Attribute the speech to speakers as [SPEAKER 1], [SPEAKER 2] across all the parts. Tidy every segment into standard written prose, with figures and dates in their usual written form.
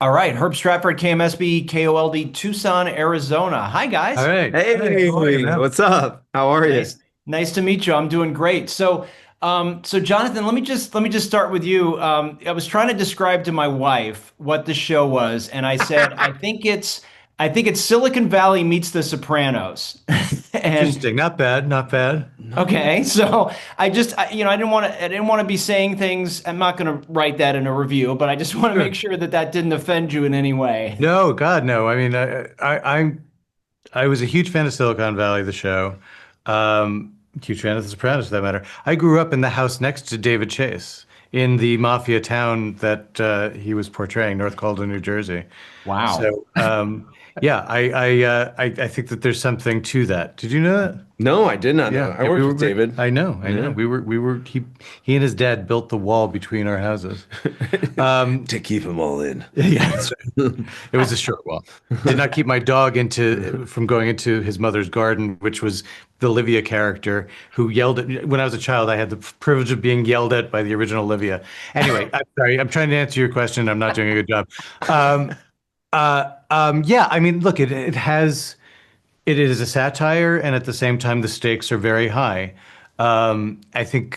[SPEAKER 1] All right, Herb Stratford, KMSB, KOLD, Tucson, Arizona. Hi,
[SPEAKER 2] All
[SPEAKER 1] guys.
[SPEAKER 2] right. Hey,
[SPEAKER 3] Hey,
[SPEAKER 2] how are you, man?
[SPEAKER 3] what's up? How are you?
[SPEAKER 1] Nice to meet you. I'm doing great. So Jonathan, let me just start with you. I was trying to describe to my wife what the show was, and I said, I think it's Silicon Valley meets The Sopranos. And
[SPEAKER 2] Interesting. Not bad. Not bad.
[SPEAKER 1] okay, so I didn't want to be saying things. I'm not going to write that in a review, but I just want to make
[SPEAKER 2] Sure.
[SPEAKER 1] sure that that didn't offend you in any way.
[SPEAKER 2] No, God, no. I mean, I was a huge fan of Silicon Valley, the show. Huge fan of The Sopranos, for that matter. I grew up in the house next to David Chase in the mafia town that he was portraying, North Colden, New Jersey.
[SPEAKER 1] Wow.
[SPEAKER 2] So, yeah, I think that there's something to that. Did you know that?
[SPEAKER 3] No, I did not know.
[SPEAKER 2] Yeah,
[SPEAKER 3] I
[SPEAKER 2] yeah, we
[SPEAKER 3] worked
[SPEAKER 2] were.
[SPEAKER 3] with David.
[SPEAKER 2] I know.
[SPEAKER 3] Yeah.
[SPEAKER 2] We were. He and his dad built the wall between our houses.
[SPEAKER 3] To keep them all in.
[SPEAKER 2] Yeah, that's right. It was a short wall. Did not keep my dog into from going into his mother's garden, which was the Livia character who yelled at when I was a child. I had the privilege of being yelled at by the original Livia. Anyway, I'm sorry. I'm trying to answer your question. I'm not doing a good job. Um, yeah, I mean, look, it is a satire, and at the same time, the stakes are very high. I think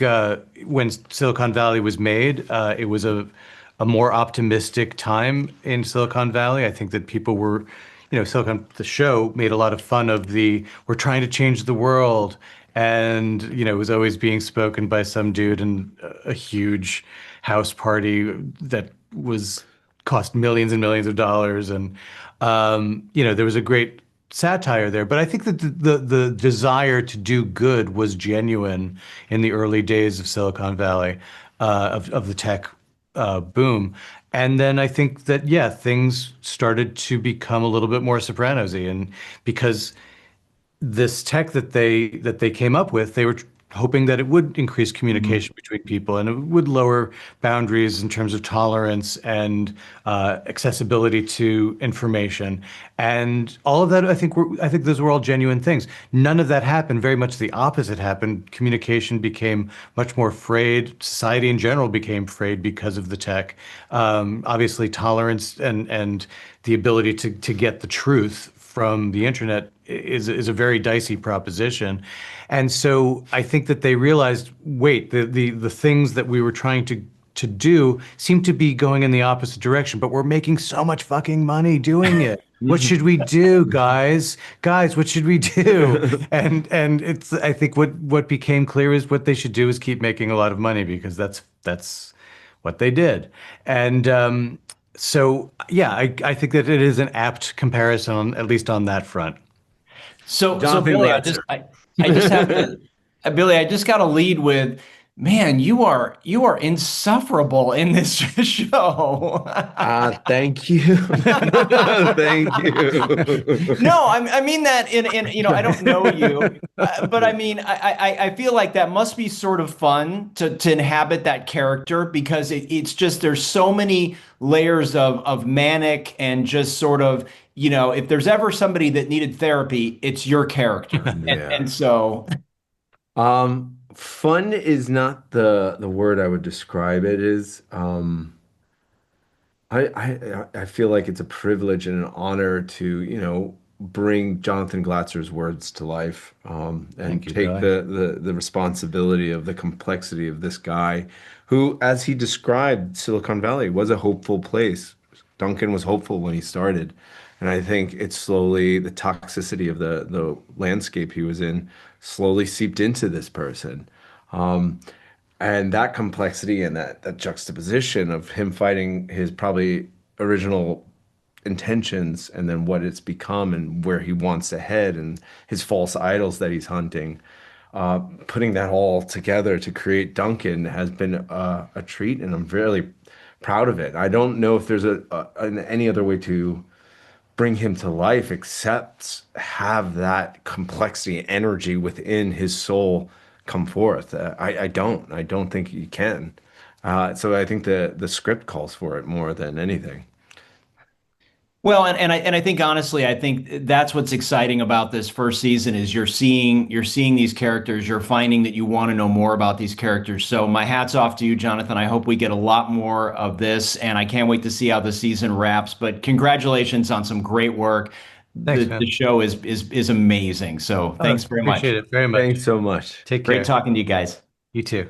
[SPEAKER 2] when Silicon Valley was made, it was a more optimistic time in Silicon Valley. I think that people were, the show made a lot of fun of we're trying to change the world. And, it was always being spoken by some dude in a huge house party that was cost millions and millions of dollars. And, there was a great satire there. But I think that the desire to do good was genuine in the early days of Silicon Valley, of the tech boom. And then I think that, yeah, things started to become a little bit more Sopranos-y. And because this tech that they came up with, they were hoping that it would increase communication between people and it would lower boundaries in terms of tolerance and accessibility to information, and all of that. I think those were all genuine things. None of that happened. Very much the opposite happened. Communication became much more frayed. Society in general became frayed because of the tech. Obviously, tolerance and the ability to get the truth from the internet is a very dicey proposition. And so I think that they realized, wait, the things that we were trying to do seem to be going in the opposite direction, but we're making so much fucking money doing it. What should we do, guys? Guys, what should we do? And it's I think what became clear is what they should do is keep making a lot of money because that's what they did. And so yeah, I think that it is an apt comparison, at least on that front.
[SPEAKER 1] So
[SPEAKER 3] Jonathan
[SPEAKER 1] Billy,
[SPEAKER 3] Glatzer.
[SPEAKER 1] I just have to, Billy, I just got to lead with, man, you are insufferable in this show.
[SPEAKER 3] Thank you. Thank you.
[SPEAKER 1] No, I mean that I don't know you, but I mean, I feel like that must be sort of fun to inhabit that character because it's just there's so many layers of manic and just sort of, if there's ever somebody that needed therapy, it's your character.
[SPEAKER 3] Yeah.
[SPEAKER 1] And so,
[SPEAKER 3] Fun is not the word I would describe it as. I feel like it's a privilege and an honor to, bring Jonathan Glatzer's words to life,
[SPEAKER 2] Thank
[SPEAKER 3] and
[SPEAKER 2] you,
[SPEAKER 3] take
[SPEAKER 2] Billy.
[SPEAKER 3] the responsibility of the complexity of this guy who, as he described, Silicon Valley was a hopeful place. Duncan was hopeful when he started. And I think it's slowly the toxicity of the landscape he was in slowly seeped into this person. Um, and that complexity and that juxtaposition of him fighting his probably original intentions and then what it's become and where he wants to head and his false idols that he's hunting, putting that all together to create Duncan has been a treat, and I'm really proud of it. I don't know if there's any other way to bring him to life except have that complexity energy within his soul come forth. I don't think you can. So I think the script calls for it more than anything.
[SPEAKER 1] Well, and I think honestly, I think that's what's exciting about this first season is you're seeing these characters, you're finding that you want to know more about these characters. So my hat's off to you, Jonathan. I hope we get a lot more of this, and I can't wait to see how the season wraps. But congratulations on some great work.
[SPEAKER 2] Thanks,
[SPEAKER 1] The
[SPEAKER 2] man.
[SPEAKER 1] show is amazing. So thanks very much.
[SPEAKER 2] Appreciate it very much.
[SPEAKER 3] Thanks so much.
[SPEAKER 2] Take care.
[SPEAKER 1] Great talking to you guys.
[SPEAKER 2] You too.